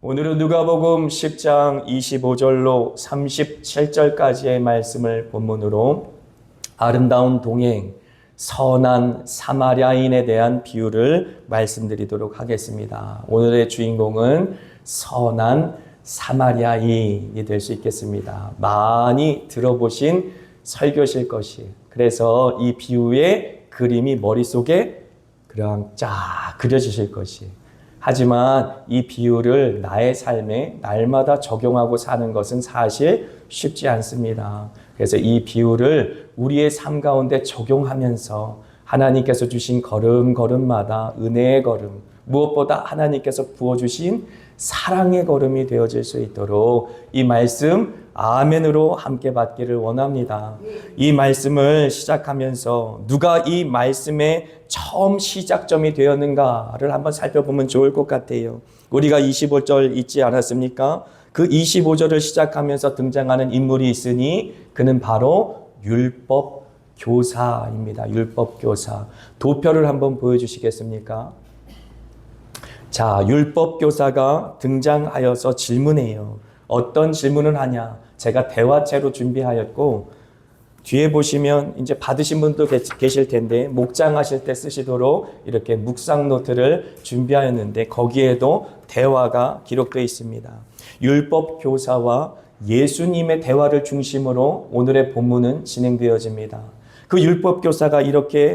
오늘은 누가복음 10장 25절로 37절까지의 말씀을 본문으로 아름다운 동행, 선한 사마리아인에 대한 비유를 말씀드리도록 하겠습니다. 오늘의 주인공은 선한 사마리아인이 될 수 있겠습니다. 많이 들어보신 설교실 것이에요. 그래서 이 비유의 그림이 머릿속에 그냥 쫙 그려지실 것이에요. 하지만 이 비유를 나의 삶에 날마다 적용하고 사는 것은 사실 쉽지 않습니다. 그래서 이 비유를 우리의 삶 가운데 적용하면서 하나님께서 주신 걸음걸음마다 은혜의 걸음, 무엇보다 하나님께서 부어주신 사랑의 걸음이 되어질 수 있도록 이 말씀 아멘으로 함께 받기를 원합니다. 이 말씀을 시작하면서 누가 이 말씀의 처음 시작점이 되었는가를 한번 살펴보면 좋을 것 같아요. 우리가 25절 읽지 않았습니까? 그 25절을 시작하면서 등장하는 인물이 있으니 그는 바로 율법 교사입니다. 율법 교사. 도표를 한번 보여주시겠습니까? 자, 율법 교사가 등장하여서 질문해요. 어떤 질문을 하냐? 제가 대화체로 준비하였고 뒤에 보시면 이제 받으신 분도 계실 텐데 목장하실 때 쓰시도록 이렇게 묵상 노트를 준비하였는데 거기에도 대화가 기록되어 있습니다. 율법 교사와 예수님의 대화를 중심으로 오늘의 본문은 진행되어집니다. 그 율법 교사가 이렇게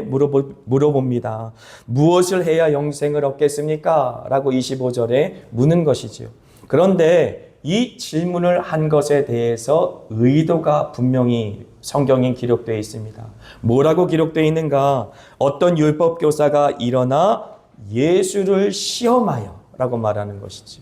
물어봅니다. 무엇을 해야 영생을 얻겠습니까? 라고 25절에 묻는 것이죠. 그런데 이 질문을 한 것에 대해서 의도가 분명히 성경에 기록되어 있습니다. 뭐라고 기록되어 있는가? 어떤 율법 교사가 일어나 예수를 시험하여 라고 말하는 것이죠.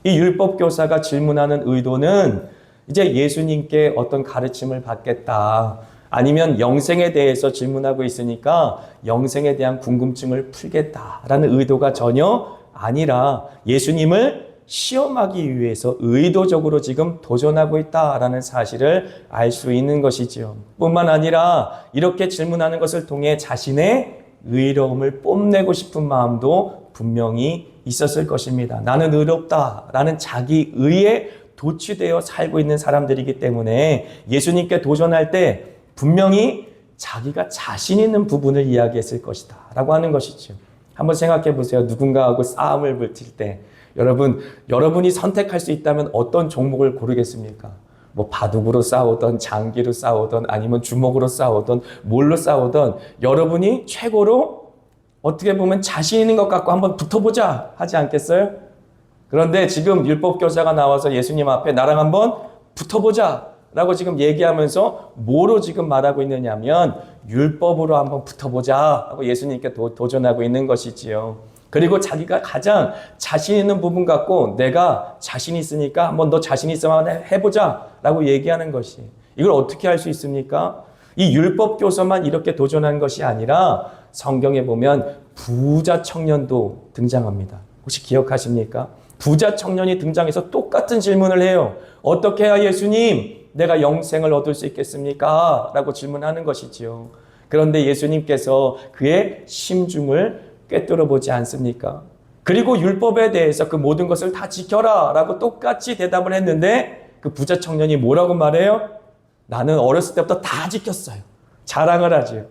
이 율법 교사가 질문하는 의도는 이제 예수님께 어떤 가르침을 받겠다. 아니면 영생에 대해서 질문하고 있으니까 영생에 대한 궁금증을 풀겠다라는 의도가 전혀 아니라 예수님을 시험하기 위해서 의도적으로 지금 도전하고 있다라는 사실을 알 수 있는 것이지요. 뿐만 아니라 이렇게 질문하는 것을 통해 자신의 의로움을 뽐내고 싶은 마음도 분명히 있었을 것입니다. 나는 의롭다라는 자기 의에 도취되어 살고 있는 사람들이기 때문에 예수님께 도전할 때 분명히 자기가 자신 있는 부분을 이야기했을 것이다 라고 하는 것이죠. 한번 생각해 보세요. 누군가하고 싸움을 붙일 때 여러분이 선택할 수 있다면 어떤 종목을 고르겠습니까? 뭐 바둑으로 싸우던 장기로 싸우던 아니면 주먹으로 싸우던 뭘로 싸우던 여러분이 최고로 어떻게 보면 자신 있는 것 같고 한번 붙어보자 하지 않겠어요? 그런데 지금 율법교사가 나와서 예수님 앞에 나랑 한번 붙어보자 라고 지금 얘기하면서 뭐로 지금 말하고 있느냐면 율법으로 한번 붙어보자 하고 예수님께 도전하고 있는 것이지요. 그리고 자기가 가장 자신 있는 부분 갖고 내가 자신 있으니까 한번 너 자신 있으면 해보자 라고 얘기하는 것이 이걸 어떻게 할 수 있습니까? 이 율법 교사만 이렇게 도전한 것이 아니라 성경에 보면 부자 청년도 등장합니다. 혹시 기억하십니까? 부자 청년이 등장해서 똑같은 질문을 해요. 어떻게 해야 예수님 내가 영생을 얻을 수 있겠습니까? 라고 질문하는 것이지요. 그런데 예수님께서 그의 심중을 꿰뚫어 보지 않습니까? 그리고 율법에 대해서 그 모든 것을 다 지켜라 라고 똑같이 대답을 했는데 그 부자 청년이 뭐라고 말해요? 나는 어렸을 때부터 다 지켰어요. 자랑을 하죠.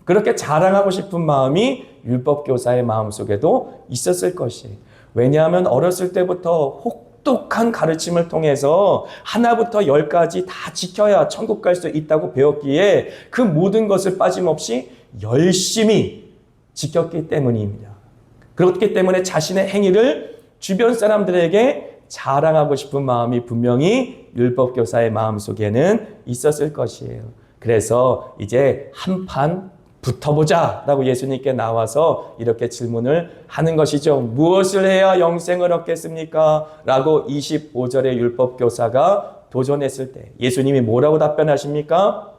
그렇게 자랑하고 싶은 마음이 율법교사의 마음속에도 있었을 것이에요. 왜냐하면 어렸을 때부터 혹독한 가르침을 통해서 하나부터 열까지 다 지켜야 천국 갈 수 있다고 배웠기에 그 모든 것을 빠짐없이 열심히 지켰기 때문입니다. 그렇기 때문에 자신의 행위를 주변 사람들에게 자랑하고 싶은 마음이 분명히 율법교사의 마음속에는 있었을 것이에요. 그래서 이제 한판 붙어보자 라고 예수님께 나와서 이렇게 질문을 하는 것이죠. 무엇을 해야 영생을 얻겠습니까? 라고 25절의 율법교사가 도전했을 때 예수님이 뭐라고 답변하십니까?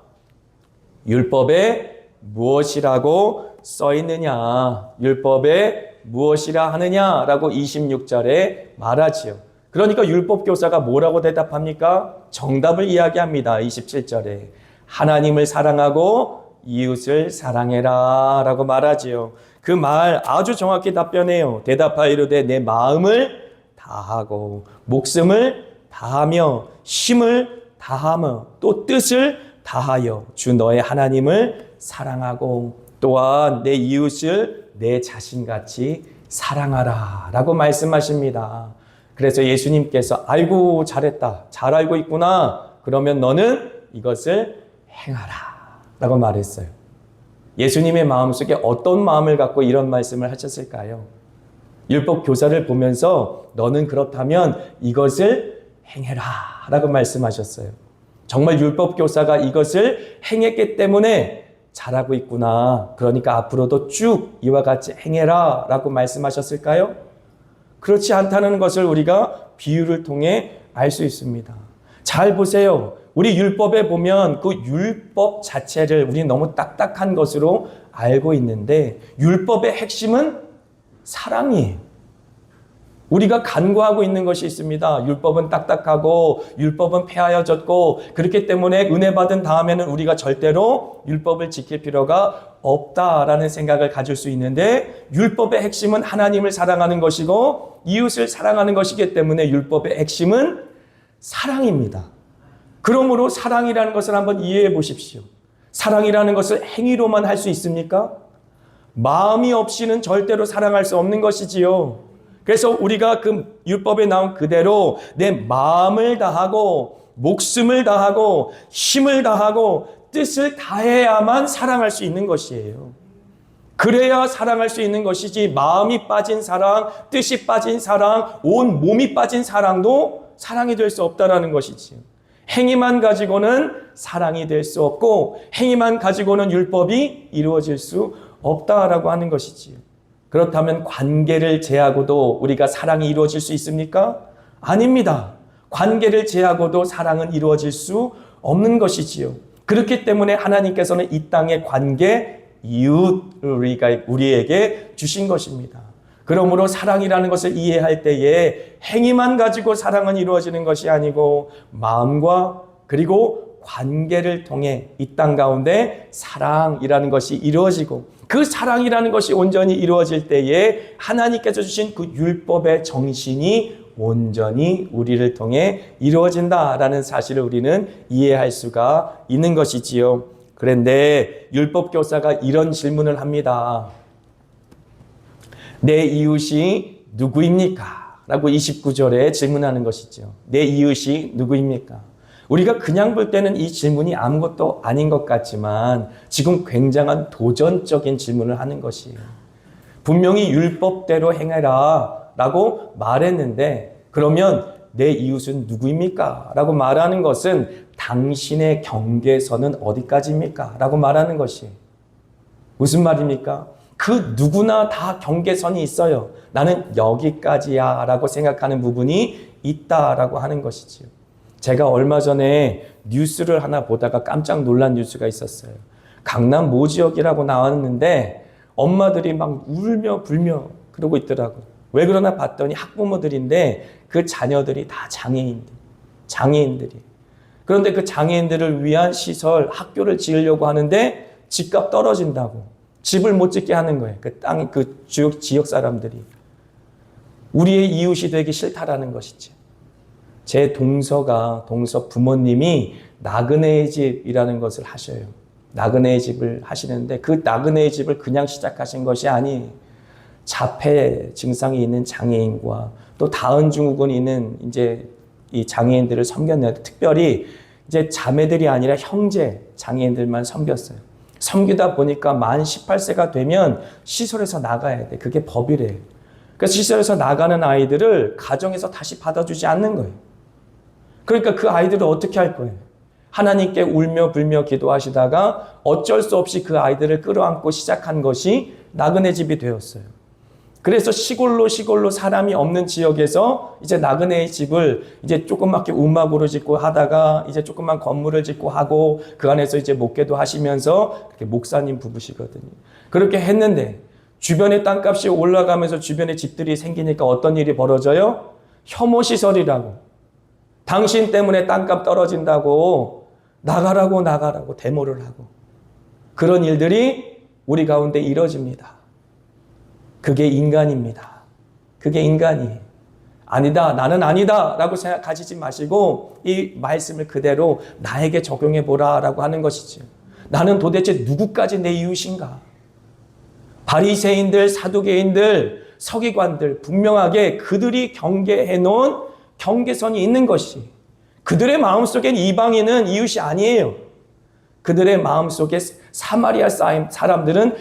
율법에 무엇이라고 써 있느냐? 율법에 무엇이라 하느냐라고 26절에 말하지요. 그러니까 율법교사가 뭐라고 대답합니까? 정답을 이야기합니다. 27절에 하나님을 사랑하고 이웃을 사랑해라 라고 말하지요. 그 말 아주 정확히 답변해요. 대답하이르되 내 마음을 다하고 목숨을 다하며 힘을 다하며 또 뜻을 다하여 주 너의 하나님을 사랑하고 또한 내 이웃을 내 자신같이 사랑하라 라고 말씀하십니다. 그래서 예수님께서 아이고 잘했다, 잘 알고 있구나, 그러면 너는 이것을 행하라 라고 말했어요. 예수님의 마음속에 어떤 마음을 갖고 이런 말씀을 하셨을까요? 율법 교사를 보면서 너는 그렇다면 이것을 행해라 라고 말씀하셨어요. 정말 율법 교사가 이것을 행했기 때문에 잘하고 있구나, 그러니까 앞으로도 쭉 이와 같이 행해라 라고 말씀하셨을까요? 그렇지 않다는 것을 우리가 비유를 통해 알 수 있습니다. 잘 보세요. 우리 율법에 보면 그 율법 자체를 우리는 너무 딱딱한 것으로 알고 있는데 율법의 핵심은 사랑이에요. 우리가 간구하고 있는 것이 있습니다. 율법은 딱딱하고 율법은 폐하여졌고 그렇기 때문에 은혜 받은 다음에는 우리가 절대로 율법을 지킬 필요가 없다라는 생각을 가질 수 있는데 율법의 핵심은 하나님을 사랑하는 것이고 이웃을 사랑하는 것이기 때문에 율법의 핵심은 사랑입니다. 그러므로 사랑이라는 것을 한번 이해해 보십시오. 사랑이라는 것을 행위로만 할 수 있습니까? 마음이 없이는 절대로 사랑할 수 없는 것이지요. 그래서 우리가 그 율법에 나온 그대로 내 마음을 다하고 목숨을 다하고 힘을 다하고 뜻을 다해야만 사랑할 수 있는 것이에요. 그래야 사랑할 수 있는 것이지 마음이 빠진 사랑, 뜻이 빠진 사랑, 온 몸이 빠진 사랑도 사랑이 될 수 없다라는 것이지요. 행위만 가지고는 사랑이 될 수 없고 행위만 가지고는 율법이 이루어질 수 없다라고 하는 것이지요. 그렇다면 관계를 제하고도 우리가 사랑이 이루어질 수 있습니까? 아닙니다. 관계를 제하고도 사랑은 이루어질 수 없는 것이지요. 그렇기 때문에 하나님께서는 이 땅의 관계, 이웃을 우리에게 주신 것입니다. 그러므로 사랑이라는 것을 이해할 때에 행위만 가지고 사랑은 이루어지는 것이 아니고 마음과 그리고 관계를 통해 이 땅 가운데 사랑이라는 것이 이루어지고 그 사랑이라는 것이 온전히 이루어질 때에 하나님께서 주신 그 율법의 정신이 온전히 우리를 통해 이루어진다라는 사실을 우리는 이해할 수가 있는 것이지요. 그런데 율법 교사가 이런 질문을 합니다. 내 이웃이 누구입니까? 라고 29절에 질문하는 것이죠. 내 이웃이 누구입니까? 우리가 그냥 볼 때는 이 질문이 아무것도 아닌 것 같지만 지금 굉장한 도전적인 질문을 하는 것이에요. 분명히 율법대로 행해라 라고 말했는데 그러면 내 이웃은 누구입니까? 라고 말하는 것은 당신의 경계선은 어디까지입니까? 라고 말하는 것이에요. 무슨 말입니까? 그 누구나 다 경계선이 있어요. 나는 여기까지야 라고 생각하는 부분이 있다라고 하는 것이지요. 제가 얼마 전에 뉴스를 하나 보다가 깜짝 놀란 뉴스가 있었어요. 강남 모 지역이라고 나왔는데 엄마들이 막 울며 불며 그러고 있더라고요. 왜 그러나 봤더니 학부모들인데 그 자녀들이 다 장애인들이. 그런데 그 장애인들을 위한 시설, 학교를 지으려고 하는데 집값 떨어진다고 집을 못 짓게 하는 거예요. 그 땅, 그 지역 사람들이. 우리의 이웃이 되기 싫다라는 것이지. 제 동서 부모님이 나그네의 집이라는 것을 하셔요. 나그네의 집을 하시는데 그 나그네의 집을 그냥 시작하신 것이 아니에요. 자폐 증상이 있는 장애인과 또 다운 증후군이 있는 이제 이 장애인들을 섬겼는데 특별히 이제 자매들이 아니라 형제 장애인들만 섬겼어요. 섬기다 보니까 만 18세가 되면 시설에서 나가야 돼. 그게 법이래요. 그래서 시설에서 나가는 아이들을 가정에서 다시 받아주지 않는 거예요. 그러니까 그 아이들을 어떻게 할 거예요? 하나님께 울며 불며 기도하시다가 어쩔 수 없이 그 아이들을 끌어안고 시작한 것이 나그네 집이 되었어요. 그래서 시골로 사람이 없는 지역에서 이제 나그네의 집을 이제 조그맣게 움막으로 짓고 하다가 이제 조그만 건물을 짓고 하고 그 안에서 이제 목회도 하시면서 그렇게 목사님 부부시거든요. 그렇게 했는데 주변의 땅값이 올라가면서 주변에 집들이 생기니까 어떤 일이 벌어져요? 혐오시설이라고. 당신 때문에 땅값 떨어진다고 나가라고 데모를 하고 그런 일들이 우리 가운데 이루어집니다. 그게 인간입니다. 그게 인간이에요. 아니다, 나는 아니다 라고 생각하지 마시고 이 말씀을 그대로 나에게 적용해 보라 라고 하는 것이죠. 나는 도대체 누구까지 내 이웃인가? 바리새인들, 사두개인들, 서기관들 분명하게 그들이 경계해 놓은 경계선이 있는 것이, 그들의 마음속엔 이방인은 이웃이 아니에요. 그들의 마음속에 사마리아 사람들은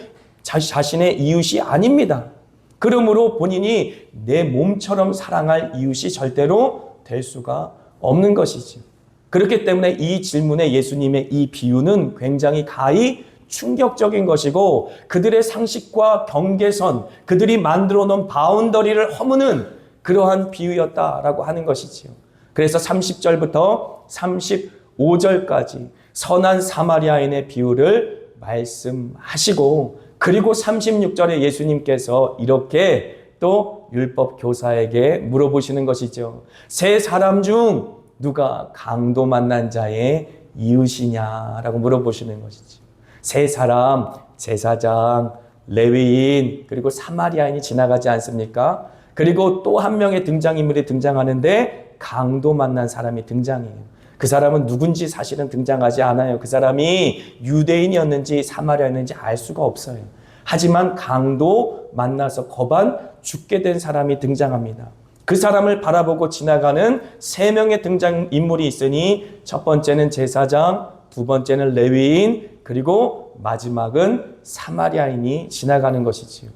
자신의 이웃이 아닙니다. 그러므로 본인이 내 몸처럼 사랑할 이웃이 절대로 될 수가 없는 것이죠. 그렇기 때문에 이 질문에 예수님의 이 비유는 굉장히 가히 충격적인 것이고 그들의 상식과 경계선, 그들이 만들어 놓은 바운더리를 허무는 그러한 비유였다라고 하는 것이지요. 그래서 30절부터 35절까지 선한 사마리아인의 비유를 말씀하시고, 그리고 36절에 예수님께서 이렇게 또 율법 교사에게 물어보시는 것이죠. 세 사람 중 누가 강도 만난 자의 이웃이냐라고 물어보시는 것이죠. 세 사람, 제사장, 레위인, 그리고 사마리아인이 지나가지 않습니까? 그리고 또 한 명의 등장인물이 등장하는데 강도 만난 사람이 등장해요. 그 사람은 누군지 사실은 등장하지 않아요. 그 사람이 유대인이었는지 사마리아였는지 알 수가 없어요. 하지만 강도 만나서 거반 죽게 된 사람이 등장합니다. 그 사람을 바라보고 지나가는 세 명의 등장인물이 있으니 첫 번째는 제사장, 두 번째는 레위인, 그리고 마지막은 사마리아인이 지나가는 것이지요.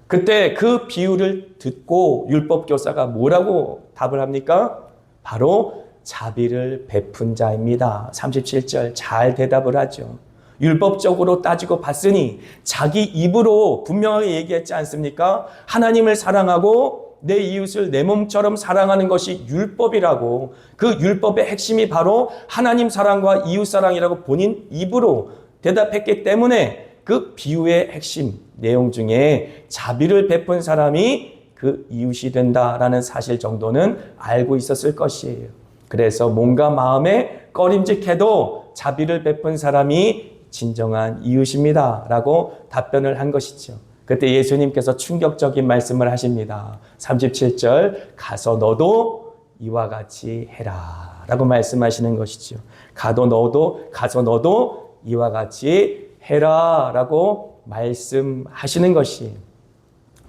그때 그 비유를 듣고 율법교사가 뭐라고 답을 합니까? 바로 자비를 베푼 자입니다. 37절 잘 대답을 하죠. 율법적으로 따지고 봤으니 자기 입으로 분명하게 얘기했지 않습니까? 하나님을 사랑하고 내 이웃을 내 몸처럼 사랑하는 것이 율법이라고, 그 율법의 핵심이 바로 하나님 사랑과 이웃 사랑이라고 본인 입으로 대답했기 때문에 그 비유의 핵심 내용 중에 자비를 베푼 사람이 그 이웃이 된다라는 사실 정도는 알고 있었을 것이에요. 그래서 몸과 마음에 꺼림직해도 자비를 베푼 사람이 진정한 이웃입니다 라고 답변을 한 것이죠. 그때 예수님께서 충격적인 말씀을 하십니다. 37절 가서 너도 이와 같이 해라 라고 말씀하시는 것이죠. 가서 너도 이와 같이 해라 라고 말씀하시는 것이,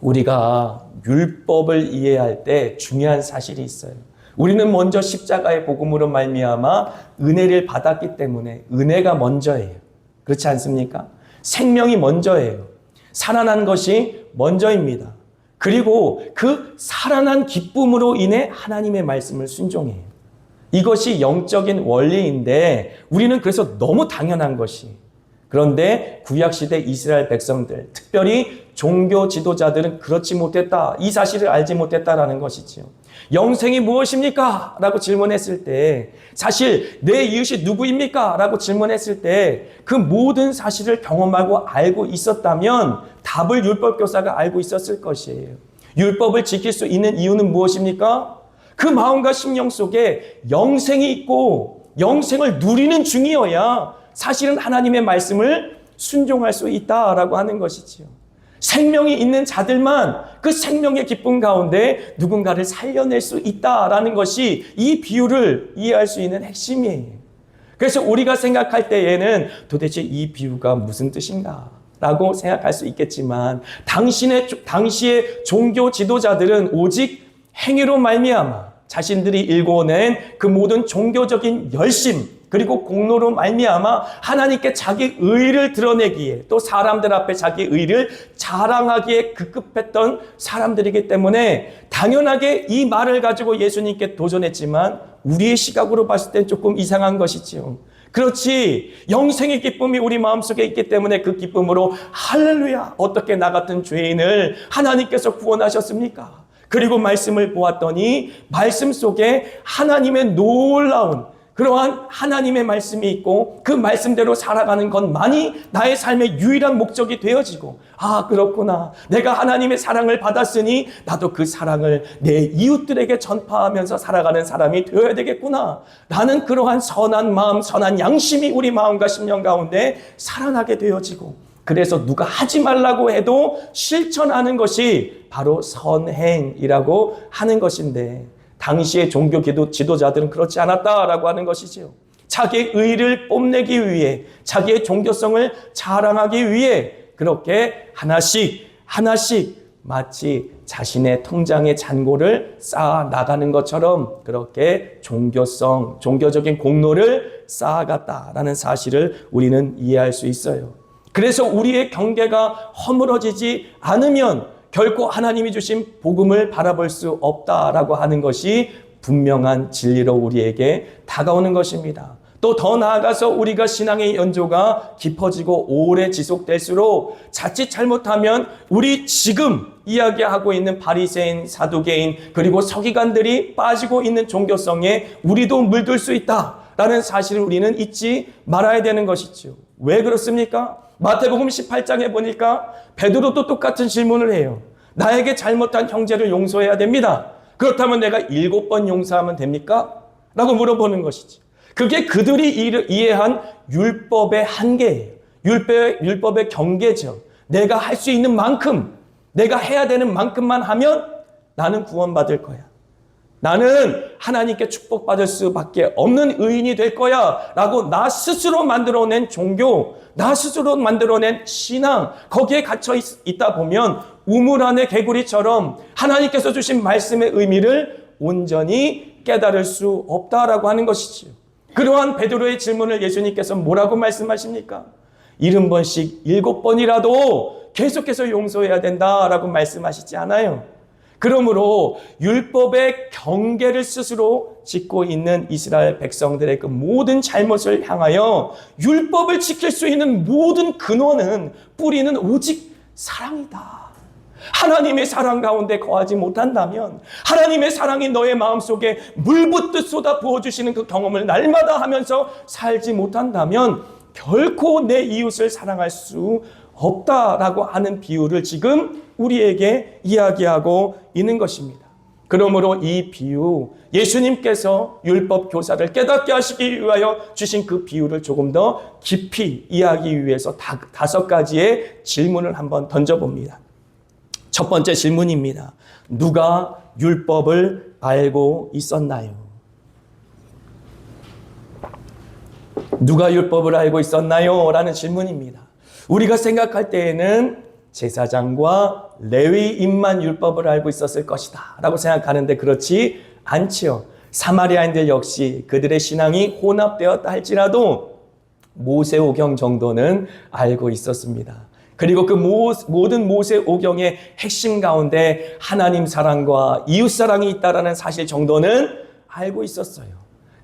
우리가 율법을 이해할 때 중요한 사실이 있어요. 우리는 먼저 십자가의 복음으로 말미암아 은혜를 받았기 때문에 은혜가 먼저예요. 그렇지 않습니까? 생명이 먼저예요. 살아난 것이 먼저입니다. 그리고 그 살아난 기쁨으로 인해 하나님의 말씀을 순종해요. 이것이 영적인 원리인데 우리는 그래서 너무 당연한 것이, 그런데 구약시대 이스라엘 백성들, 특별히 종교 지도자들은 그렇지 못했다, 이 사실을 알지 못했다라는 것이지요. 영생이 무엇입니까? 라고 질문했을 때, 사실 내 이웃이 누구입니까? 라고 질문했을 때 그 모든 사실을 경험하고 알고 있었다면 답을 율법교사가 알고 있었을 것이에요. 율법을 지킬 수 있는 이유는 무엇입니까? 그 마음과 심령 속에 영생이 있고 영생을 누리는 중이어야 사실은 하나님의 말씀을 순종할 수 있다라고 하는 것이지요. 생명이 있는 자들만 그 생명의 기쁨 가운데 누군가를 살려낼 수 있다라는 것이 이 비유를 이해할 수 있는 핵심이에요. 그래서 우리가 생각할 때에는 도대체 이 비유가 무슨 뜻인가? 라고 생각할 수 있겠지만 당시의 종교 지도자들은 오직 행위로 말미암아 자신들이 일궈낸 그 모든 종교적인 열심 그리고 공로로 말미암아 하나님께 자기 의를 드러내기에, 또 사람들 앞에 자기 의를 자랑하기에 급급했던 사람들이기 때문에 당연하게 이 말을 가지고 예수님께 도전했지만 우리의 시각으로 봤을 땐 조금 이상한 것이지요. 그렇지, 영생의 기쁨이 우리 마음속에 있기 때문에 그 기쁨으로 할렐루야, 어떻게 나 같은 죄인을 하나님께서 구원하셨습니까? 그리고 말씀을 보았더니 말씀 속에 하나님의 놀라운 그러한 하나님의 말씀이 있고 그 말씀대로 살아가는 것만이 나의 삶의 유일한 목적이 되어지고, 아 그렇구나, 내가 하나님의 사랑을 받았으니 나도 그 사랑을 내 이웃들에게 전파하면서 살아가는 사람이 되어야 되겠구나 라는 그러한 선한 마음, 선한 양심이 우리 마음과 심령 가운데 살아나게 되어지고, 그래서 누가 하지 말라고 해도 실천하는 것이 바로 선행이라고 하는 것인데, 당시의 종교 지도자들은 그렇지 않았다라고 하는 것이지요. 자기의 의를 뽐내기 위해, 자기의 종교성을 자랑하기 위해 그렇게 하나씩 마치 자신의 통장의 잔고를 쌓아 나가는 것처럼 그렇게 종교적인 공로를 쌓아갔다라는 사실을 우리는 이해할 수 있어요. 그래서 우리의 경계가 허물어지지 않으면 결코 하나님이 주신 복음을 바라볼 수 없다라고 하는 것이 분명한 진리로 우리에게 다가오는 것입니다. 또 더 나아가서 우리가 신앙의 연조가 깊어지고 오래 지속될수록 자칫 잘못하면 우리 지금 이야기하고 있는 바리새인, 사두개인, 그리고 서기관들이 빠지고 있는 종교성에 우리도 물들 수 있다라는 사실을 우리는 잊지 말아야 되는 것이죠. 왜 그렇습니까? 마태복음 18장에 보니까 베드로도 똑같은 질문을 해요. 나에게 잘못한 형제를 용서해야 됩니다. 그렇다면 내가 7번 용서하면 됩니까? 라고 물어보는 것이지. 그게 그들이 이해한 율법의 한계예요. 율법의 경계죠. 내가 할 수 있는 만큼, 내가 해야 되는 만큼만 하면 나는 구원받을 거야. 나는 하나님께 축복받을 수밖에 없는 의인이 될 거야 라고 나 스스로 만들어낸 종교, 나 스스로 만들어낸 신앙, 거기에 갇혀 있다 보면 우물 안의 개구리처럼 하나님께서 주신 말씀의 의미를 온전히 깨달을 수 없다라고 하는 것이지요. 그러한 베드로의 질문을 예수님께서 뭐라고 말씀하십니까? 70번씩 7번이라도 계속해서 용서해야 된다라고 말씀하시지 않아요. 그러므로 율법의 경계를 스스로 짓고 있는 이스라엘 백성들의 그 모든 잘못을 향하여 율법을 지킬 수 있는 모든 근원은, 뿌리는 오직 사랑이다. 하나님의 사랑 가운데 거하지 못한다면, 하나님의 사랑이 너의 마음속에 물붓듯 쏟아 부어주시는 그 경험을 날마다 하면서 살지 못한다면 결코 내 이웃을 사랑할 수 없다라고 하는 비유를 지금 우리에게 이야기하고 있는 것입니다. 그러므로 이 비유, 예수님께서 율법 교사를 깨닫게 하시기 위하여 주신 그 비유를 조금 더 깊이 이해하기 위해서 5가지의 질문을 한번 던져봅니다. 첫 번째 질문입니다. 누가 율법을 알고 있었나요? 누가 율법을 알고 있었나요? 라는 질문입니다. 우리가 생각할 때에는 제사장과 레위인만 율법을 알고 있었을 것이다 라고 생각하는데 그렇지 않지요. 사마리아인들 역시 그들의 신앙이 혼합되었다 할지라도 모세오경 정도는 알고 있었습니다. 그리고 그 모든 모세오경의 핵심 가운데 하나님 사랑과 이웃 사랑이 있다라는 사실 정도는 알고 있었어요.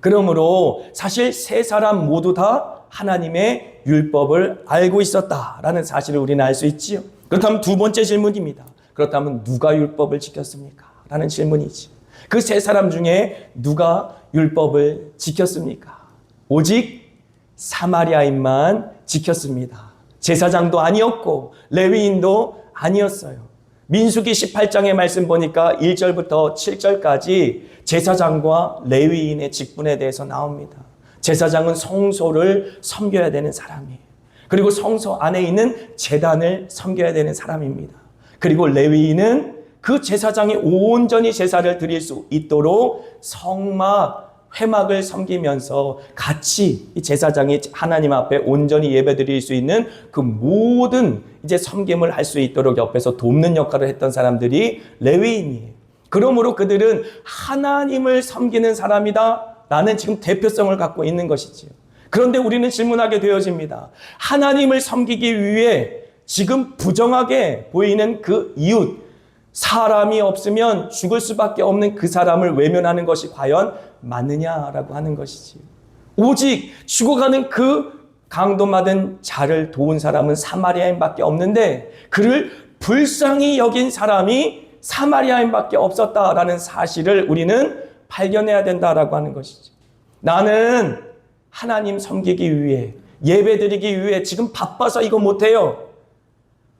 그러므로 사실 세 사람 모두 다 하나님의 율법을 알고 있었다라는 사실을 우리는 알 수 있지요. 그렇다면 두 번째 질문입니다. 그렇다면 누가 율법을 지켰습니까? 라는 질문이지. 그 세 사람 중에 누가 율법을 지켰습니까? 오직 사마리아인만 지켰습니다. 제사장도 아니었고 레위인도 아니었어요. 민수기 18장의 말씀 보니까 1절부터 7절까지 제사장과 레위인의 직분에 대해서 나옵니다. 제사장은 성소를 섬겨야 되는 사람이에요. 그리고 성소 안에 있는 제단을 섬겨야 되는 사람입니다. 그리고 레위인은 그 제사장이 온전히 제사를 드릴 수 있도록 성막, 회막을 섬기면서 같이 이 제사장이 하나님 앞에 온전히 예배드릴 수 있는 그 모든 이제 섬김을 할 수 있도록 옆에서 돕는 역할을 했던 사람들이 레위인이에요. 그러므로 그들은 하나님을 섬기는 사람이다 라는 지금 대표성을 갖고 있는 것이지요. 그런데 우리는 질문하게 되어집니다. 하나님을 섬기기 위해 지금 부정하게 보이는 그 이웃, 사람이 없으면 죽을 수밖에 없는 그 사람을 외면하는 것이 과연 맞느냐라고 하는 것이지. 오직 죽어가는 그 강도맞은 자를 도운 사람은 사마리아인밖에 없는데 그를 불쌍히 여긴 사람이 사마리아인밖에 없었다라는 사실을 우리는 발견해야 된다라고 하는 것이지. 나는 하나님 섬기기 위해, 예배드리기 위해 지금 바빠서 이거 못해요.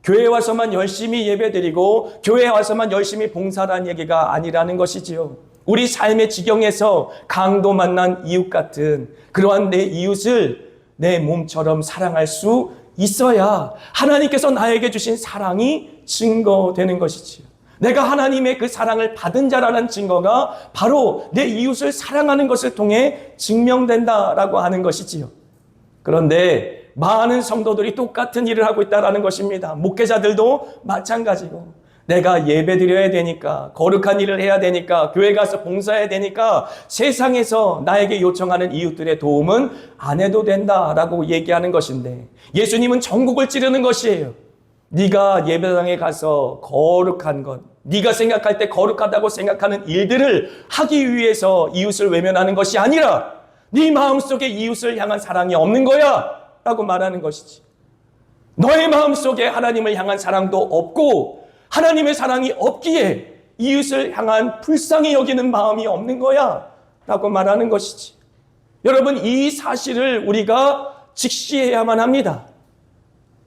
교회에 와서만 열심히 예배드리고 교회에 와서만 열심히 봉사라는 얘기가 아니라는 것이지요. 우리 삶의 지경에서 강도 만난 이웃 같은 그러한 내 이웃을 내 몸처럼 사랑할 수 있어야 하나님께서 나에게 주신 사랑이 증거되는 것이지요. 내가 하나님의 그 사랑을 받은 자라는 증거가 바로 내 이웃을 사랑하는 것을 통해 증명된다라고 하는 것이지요. 그런데 많은 성도들이 똑같은 일을 하고 있다는 것입니다. 목회자들도 마찬가지고, 내가 예배 드려야 되니까, 거룩한 일을 해야 되니까, 교회 가서 봉사해야 되니까 세상에서 나에게 요청하는 이웃들의 도움은 안 해도 된다라고 얘기하는 것인데, 예수님은 전국을 찌르는 것이에요. 네가 예배당에 가서 거룩한 것, 네가 생각할 때 거룩하다고 생각하는 일들을 하기 위해서 이웃을 외면하는 것이 아니라 네 마음속에 이웃을 향한 사랑이 없는 거야 라고 말하는 것이지. 너의 마음속에 하나님을 향한 사랑도 없고 하나님의 사랑이 없기에 이웃을 향한 불쌍히 여기는 마음이 없는 거야 라고 말하는 것이지. 여러분, 이 사실을 우리가 직시해야만 합니다.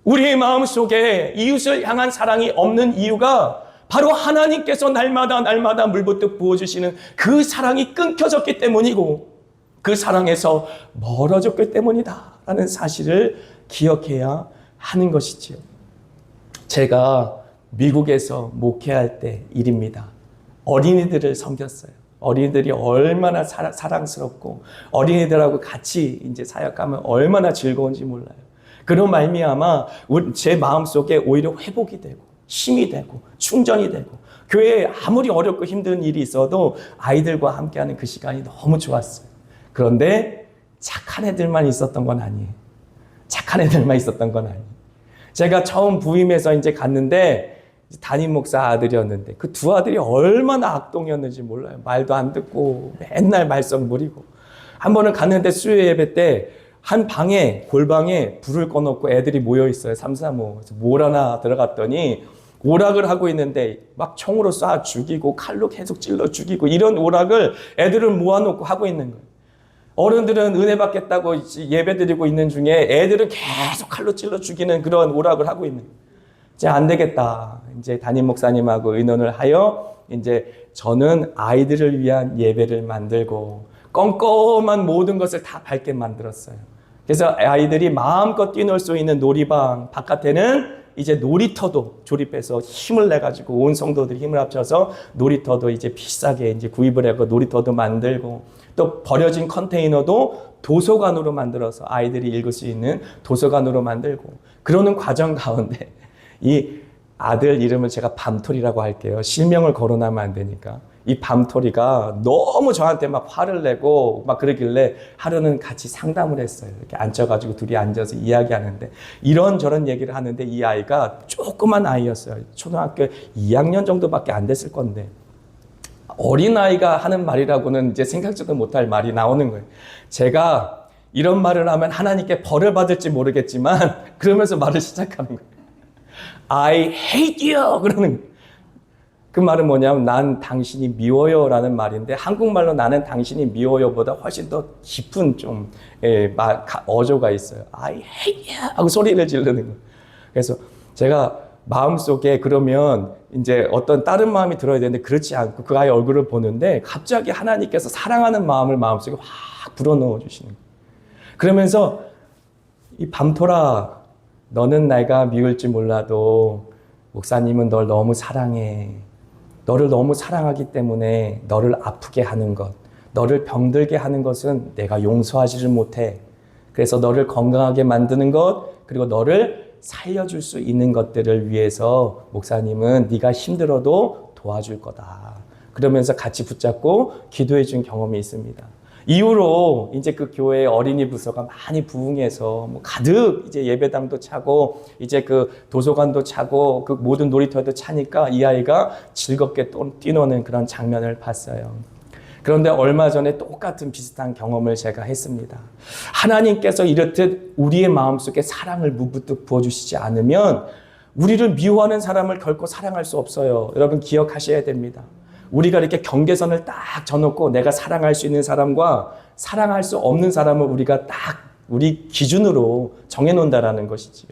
우리의 마음속에 이웃을 향한 사랑이 없는 이유가 바로 하나님께서 날마다 물붓듯 부어주시는 그 사랑이 끊겨졌기 때문이고, 그 사랑에서 멀어졌기 때문이다 라는 사실을 기억해야 하는 것이지요. 제가 미국에서 목회할 때 일입니다. 어린이들을 섬겼어요. 어린이들이 얼마나 사랑스럽고 어린이들하고 같이 이제 사역하면 얼마나 즐거운지 몰라요. 그런 말미암아 제 마음속에 오히려 회복이 되고 힘이 되고 충전이 되고, 교회에 아무리 어렵고 힘든 일이 있어도 아이들과 함께하는 그 시간이 너무 좋았어요. 그런데 착한 애들만 있었던 건 아니에요. 착한 애들만 있었던 건 아니에요. 제가 처음 부임해서 이제 갔는데 담임 목사 아들이었는데 그 두 아들이 얼마나 악동이었는지 몰라요. 말도 안 듣고 맨날 말썽 부리고. 한 번은 갔는데 수요 예배 때 한 방에, 골방에 불을 꺼놓고 애들이 모여 있어요. 3, 4, 5. 그래서 뭘 하나 들어갔더니 오락을 하고 있는데 막 총으로 쏴 죽이고 칼로 계속 찔러 죽이고, 이런 오락을 애들을 모아놓고 하고 있는 거예요. 어른들은 은혜 받겠다고 예배 드리고 있는 중에 애들은 계속 칼로 찔러 죽이는 그런 오락을 하고 있는 거예요. 이제 안 되겠다. 이제 담임 목사님하고 의논을 하여 이제 저는 아이들을 위한 예배를 만들고 껌껌한 모든 것을 다 밝게 만들었어요. 그래서 아이들이 마음껏 뛰놀 수 있는 놀이방 바깥에는 이제 놀이터도 조립해서 힘을 내가지고 온 성도들이 힘을 합쳐서 놀이터도 이제 비싸게 이제 구입을 하고 놀이터도 만들고, 또 버려진 컨테이너도 도서관으로 만들어서 아이들이 읽을 수 있는 도서관으로 만들고, 그러는 과정 가운데 이 아들 이름을 제가 밤토리라고 할게요. 실명을 거론하면 안 되니까. 이 밤토리가 너무 저한테 막 화를 내고 막 그러길래 하루는 같이 상담을 했어요. 이렇게 앉아가지고 둘이 앉아서 이야기하는데 이런저런 얘기를 하는데, 이 아이가 조그만 아이였어요. 초등학교 2학년 정도밖에 안 됐을 건데 어린아이가 하는 말이라고는 이제 생각지도 못할 말이 나오는 거예요. 제가 이런 말을 하면 하나님께 벌을 받을지 모르겠지만 그러면서 말을 시작하는 거예요. I hate you! 그러는 거예요. 그 말은 뭐냐면 난 당신이 미워요 라는 말인데, 한국말로 나는 당신이 미워요 보다 훨씬 더 깊은 좀 어조가 있어요. I hate you! 하고 소리를 지르는 거예요. 그래서 제가 마음속에 그러면 이제 어떤 다른 마음이 들어야 되는데 그렇지 않고 그 아이 얼굴을 보는데 갑자기 하나님께서 사랑하는 마음을 마음속에 확 불어넣어 주시는 거예요. 그러면서 이 밤토라, 너는 내가 미울지 몰라도 목사님은 널 너무 사랑해. 너를 너무 사랑하기 때문에 너를 아프게 하는 것, 너를 병들게 하는 것은 내가 용서하지를 못해. 그래서 너를 건강하게 만드는 것, 그리고 너를 살려줄 수 있는 것들을 위해서 목사님은 네가 힘들어도 도와줄 거다. 그러면서 같이 붙잡고 기도해 준 경험이 있습니다. 이후로 이제 그 교회 어린이 부서가 많이 부흥해서 뭐 가득 이제 예배당도 차고 이제 그 도서관도 차고 그 모든 놀이터도 차니까 이 아이가 즐겁게 뛰노는 그런 장면을 봤어요. 그런데 얼마 전에 똑같은 비슷한 경험을 제가 했습니다. 하나님께서 이렇듯 우리의 마음속에 사랑을 무부뚝 부어주시지 않으면 우리를 미워하는 사람을 결코 사랑할 수 없어요. 여러분 기억하셔야 됩니다. 우리가 이렇게 경계선을 딱 져놓고 내가 사랑할 수 있는 사람과 사랑할 수 없는 사람을 우리가 딱 우리 기준으로 정해놓는다라는 것이지요.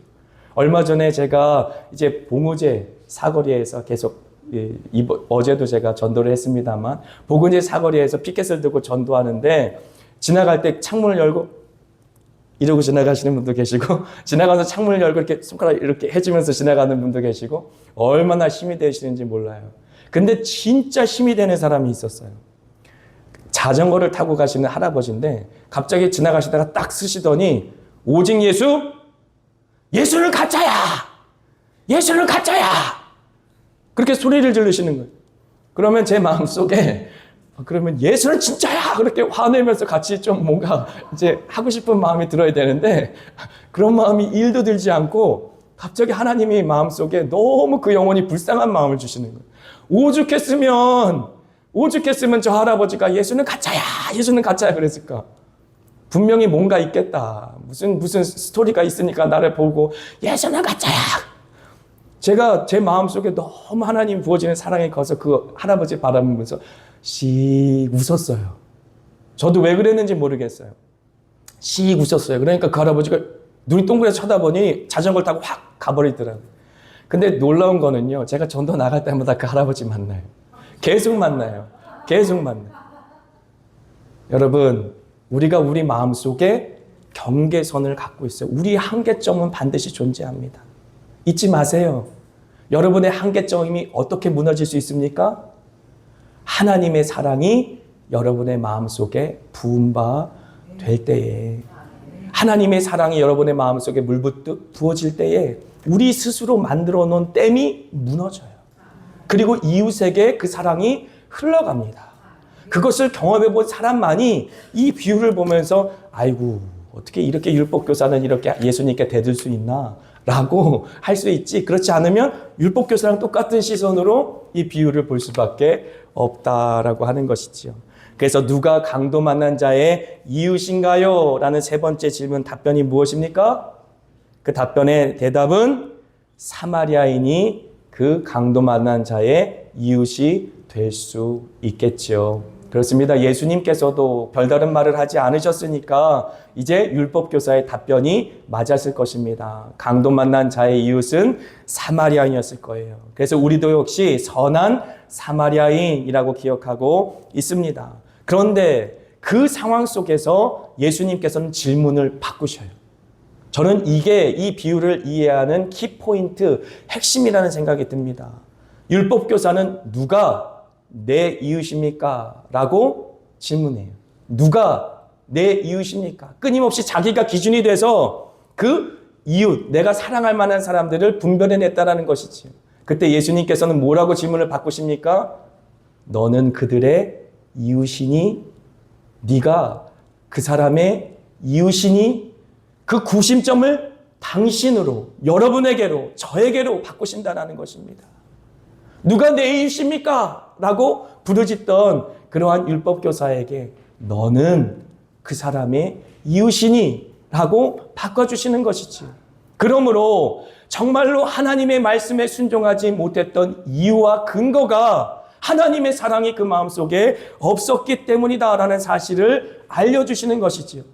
얼마 전에 제가 이제 봉우제 사거리에서 계속 어제도 제가 전도를 했습니다만 봉우제 사거리에서 피켓을 들고 전도하는데 지나갈 때 창문을 열고 이러고 지나가시는 분도 계시고 지나가서 창문을 열고 이렇게 손가락 이렇게 해주면서 지나가는 분도 계시고 얼마나 힘이 되시는지 몰라요. 근데 진짜 힘이 되는 사람이 있었어요. 자전거를 타고 가시는 할아버지인데 갑자기 지나가시다가 딱 쓰시더니 오직 예수, 예수는 가짜야! 예수는 가짜야! 그렇게 소리를 지르시는 거예요. 그러면 제 마음속에 그러면 예수는 진짜야! 그렇게 화내면서 같이 좀 뭔가 이제 하고 싶은 마음이 들어야 되는데 그런 마음이 1도 들지 않고 갑자기 하나님이 마음속에 너무 그 영혼이 불쌍한 마음을 주시는 거예요. 오죽했으면 저 할아버지가 예수는 가짜야! 예수는 가짜야! 그랬을까? 분명히 뭔가 있겠다. 무슨 스토리가 있으니까 나를 보고 예수는 가짜야! 제가 제 마음속에 너무 하나님 부어지는 사랑이 커서 그 할아버지 바라보면서 씩 웃었어요. 저도 왜 그랬는지 모르겠어요. 씩 웃었어요. 그러니까 그 할아버지가 눈이 동그래서 쳐다보니 자전거를 타고 확 가버리더라고요. 근데 놀라운 거는요. 제가 전도 나갈 때마다 그 할아버지 만나요. 계속 만나요. 계속 만나요. 여러분, 우리가 우리 마음속에 경계선을 갖고 있어요. 우리 한계점은 반드시 존재합니다. 잊지 마세요. 여러분의 한계점이 어떻게 무너질 수 있습니까? 하나님의 사랑이 여러분의 마음속에 부은 바 될 때에, 하나님의 사랑이 여러분의 마음속에 물붓듯 부어질 때에 우리 스스로 만들어 놓은 댐이 무너져요. 그리고 이웃에게 그 사랑이 흘러갑니다. 그것을 경험해 본 사람만이 이 비유를 보면서 아이고 어떻게 이렇게 율법교사는 이렇게 예수님께 대들 수 있나? 라고 할 수 있지. 그렇지 않으면 율법교사랑 똑같은 시선으로 이 비유를 볼 수밖에 없다라고 하는 것이지요. 그래서 누가 강도 만난 자의 이웃인가요? 라는 세 번째 질문 답변이 무엇입니까? 그 답변의 대답은 사마리아인이 그 강도 만난 자의 이웃이 될 수 있겠죠. 그렇습니다. 예수님께서도 별다른 말을 하지 않으셨으니까 이제 율법교사의 답변이 맞았을 것입니다. 강도 만난 자의 이웃은 사마리아인이었을 거예요. 그래서 우리도 역시 선한 사마리아인이라고 기억하고 있습니다. 그런데 그 상황 속에서 예수님께서는 질문을 바꾸셔요. 저는 이게 이 비유를 이해하는 키포인트, 핵심이라는 생각이 듭니다. 율법교사는 누가 내 이웃입니까? 라고 질문해요. 누가 내 이웃입니까? 끊임없이 자기가 기준이 돼서 그 이웃, 내가 사랑할 만한 사람들을 분별해냈다라는 것이지요. 그때 예수님께서는 뭐라고 질문을 바꾸십니까? 너는 그들의 이웃이니? 네가 그 사람의 이웃이니? 그 구심점을 당신으로, 여러분에게로, 저에게로 바꾸신다는 것입니다. 누가 내 이웃입니까? 라고 부르짖던 그러한 율법교사에게 너는 그 사람의 이웃이니? 라고 바꿔주시는 것이지. 그러므로 정말로 하나님의 말씀에 순종하지 못했던 이유와 근거가 하나님의 사랑이 그 마음속에 없었기 때문이다라는 사실을 알려주시는 것이지요.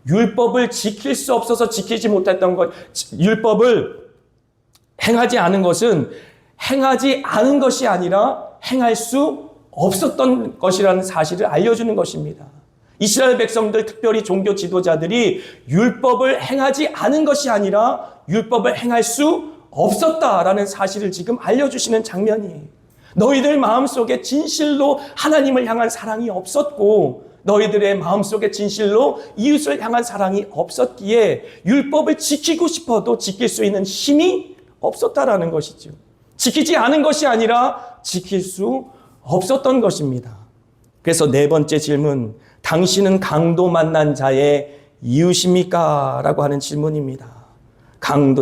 율법을 지킬 수 없어서 지키지 못했던 것, 율법을 행하지 않은 것은 행하지 않은 것이 아니라 행할 수 없었던 것이라는 사실을 알려주는 것입니다. 이스라엘 백성들, 특별히 종교 지도자들이 율법을 행하지 않은 것이 아니라 율법을 행할 수 없었다라는 사실을 지금 알려주시는 장면이에요. 너희들 마음속에 진실로 하나님을 향한 사랑이 없었고 너희들의 마음속에 진실로 이웃을 향한 사랑이 없었기에 율법을 지키고 싶어도 지킬 수 있는 힘이 없었다라는 것이죠. 지키지 않은 것이 아니라 지킬 수 없었던 것입니다. 그래서 네 번째 질문, 당신은 강도 만난 자의 이웃입니까? 라고 하는 질문입니다.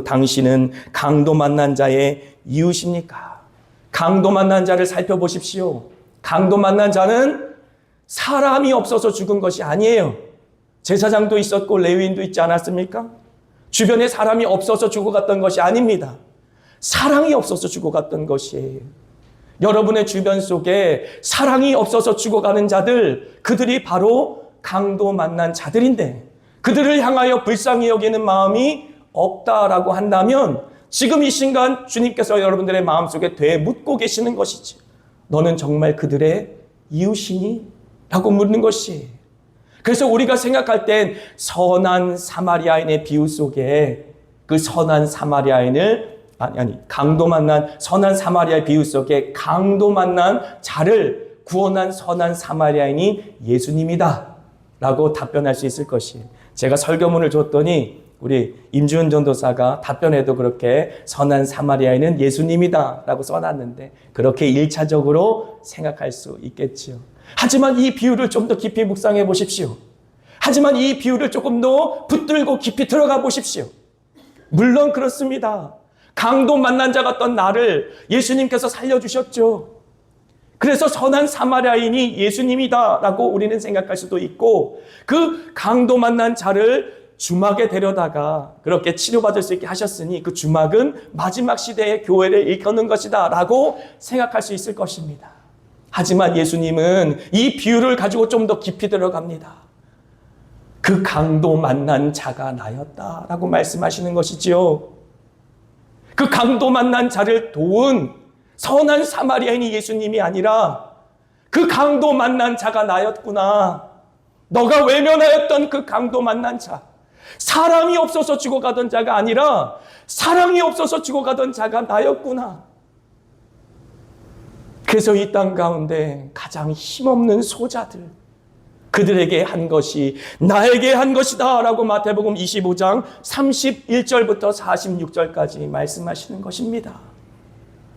당신은 강도 만난 자의 이웃입니까? 강도 만난 자를 살펴보십시오. 강도 만난 자는 사람이 없어서 죽은 것이 아니에요. 제사장도 있었고 레위인도 있지 않았습니까? 주변에 사람이 없어서 죽어갔던 것이 아닙니다. 사랑이 없어서 죽어갔던 것이에요. 여러분의 주변 속에 사랑이 없어서 죽어가는 자들, 그들이 바로 강도 만난 자들인데 그들을 향하여 불쌍히 여기는 마음이 없다라고 한다면 지금 이 순간 주님께서 여러분들의 마음속에 되묻고 계시는 것이지. 너는 정말 그들의 이웃이니? 라고 묻는 것이. 그래서 우리가 생각할 땐 선한 사마리아인의 비유 속에 그 선한 사마리아인을 강도 만난 선한 사마리아의 비유 속에 강도 만난 자를 구원한 선한 사마리아인이 예수님이다 라고 답변할 수 있을 것이에요. 제가 설교문을 줬더니 우리 임주은 전도사가 답변에도 그렇게 선한 사마리아인은 예수님이다 라고 써놨는데 그렇게 1차적으로 생각할 수 있겠죠. 하지만 이 비유를 좀 더 깊이 묵상해 보십시오. 하지만 이 비유를 조금 더 붙들고 깊이 들어가 보십시오. 물론 그렇습니다. 강도 만난 자 같던 나를 예수님께서 살려주셨죠. 그래서 선한 사마리아인이 예수님이다라고 우리는 생각할 수도 있고 그 강도 만난 자를 주막에 데려다가 그렇게 치료받을 수 있게 하셨으니 그 주막은 마지막 시대의 교회를 일컫는 것이다 라고 생각할 수 있을 것입니다. 하지만 예수님은 이 비유를 가지고 좀 더 깊이 들어갑니다. 그 강도 만난 자가 나였다라고 말씀하시는 것이지요. 그 강도 만난 자를 도운 선한 사마리아인이 예수님이 아니라 그 강도 만난 자가 나였구나. 너가 외면하였던 그 강도 만난 자, 사랑이 없어서 죽어가던 자가 아니라 사랑이 없어서 죽어가던 자가 나였구나. 그래서 이 땅 가운데 가장 힘없는 소자들, 그들에게 한 것이 나에게 한 것이다 라고 마태복음 25장 31절부터 46절까지 말씀하시는 것입니다.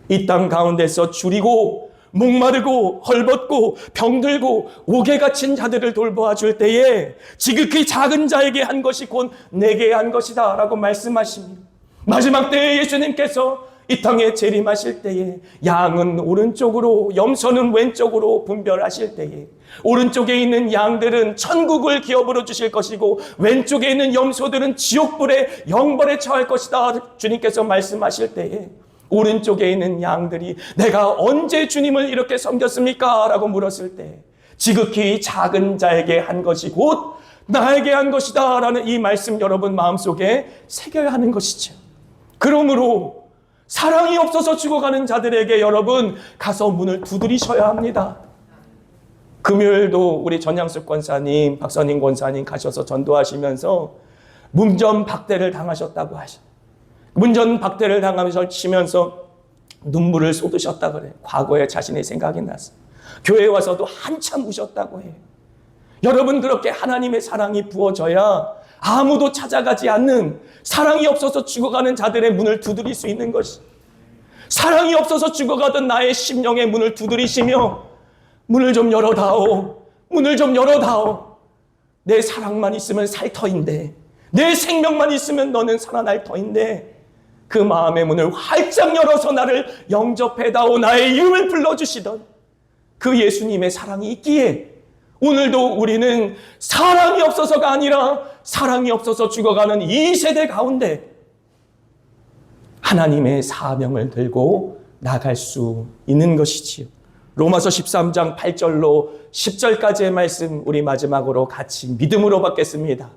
이 땅 가운데서 줄이고 목마르고 헐벗고 병들고 옥에 갇힌 자들을 돌보아 줄 때에 지극히 작은 자에게 한 것이 곧 내게 한 것이다 라고 말씀하십니다. 마지막 때에 예수님께서 이 땅에 재림하실 때에 양은 오른쪽으로 염소는 왼쪽으로 분별하실 때에 오른쪽에 있는 양들은 천국을 기업으로 주실 것이고 왼쪽에 있는 염소들은 지옥불의 영벌에 처할 것이다 주님께서 말씀하실 때에 오른쪽에 있는 양들이 내가 언제 주님을 이렇게 섬겼습니까? 라고 물었을 때 지극히 작은 자에게 한 것이 곧 나에게 한 것이다 라는 이 말씀 여러분 마음속에 새겨야 하는 것이죠. 그러므로 사랑이 없어서 죽어가는 자들에게 여러분 가서 문을 두드리셔야 합니다. 금요일도 우리 전양숙 권사님, 박선인 권사님 가셔서 전도하시면서 문전박대를 당하셨다고 하셔. 문전박대를 당하시면서 눈물을 쏟으셨다 그래요. 과거에 자신의 생각이 났어요. 교회에 와서도 한참 우셨다고 해요. 여러분 그렇게 하나님의 사랑이 부어져야 아무도 찾아가지 않는 사랑이 없어서 죽어가는 자들의 문을 두드릴 수 있는 것이 사랑이 없어서 죽어가던 나의 심령의 문을 두드리시며 문을 좀 열어다오. 문을 좀 열어다오. 내 사랑만 있으면 살 터인데 내 생명만 있으면 너는 살아날 터인데 그 마음의 문을 활짝 열어서 나를 영접해다오. 나의 이름을 불러주시던 그 예수님의 사랑이 있기에 오늘도 우리는 사랑이 없어서가 아니라 사랑이 없어서 죽어가는 이 세대 가운데 하나님의 사명을 들고 나갈 수 있는 것이지요. 로마서 13장 8절로 10절까지의 말씀 우리 마지막으로 같이 믿음으로 받겠습니다.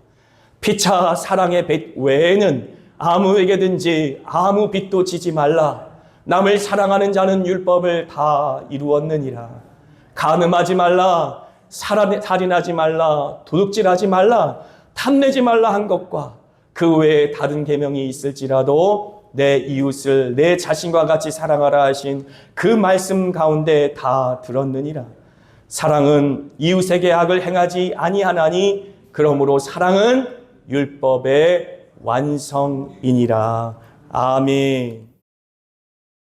피차 사랑의 빚 외에는 아무에게든지 아무 빚도 지지 말라. 남을 사랑하는 자는 율법을 다 이루었느니라. 간음하지 말라. 살인하지 말라. 도둑질하지 말라. 탐내지 말라 한 것과 그 외에 다른 계명이 있을지라도 내 이웃을 내 자신과 같이 사랑하라 하신 그 말씀 가운데 다 들었느니라. 사랑은 이웃에게 악을 행하지 아니하나니 그러므로 사랑은 율법의 완성이니라. 아멘.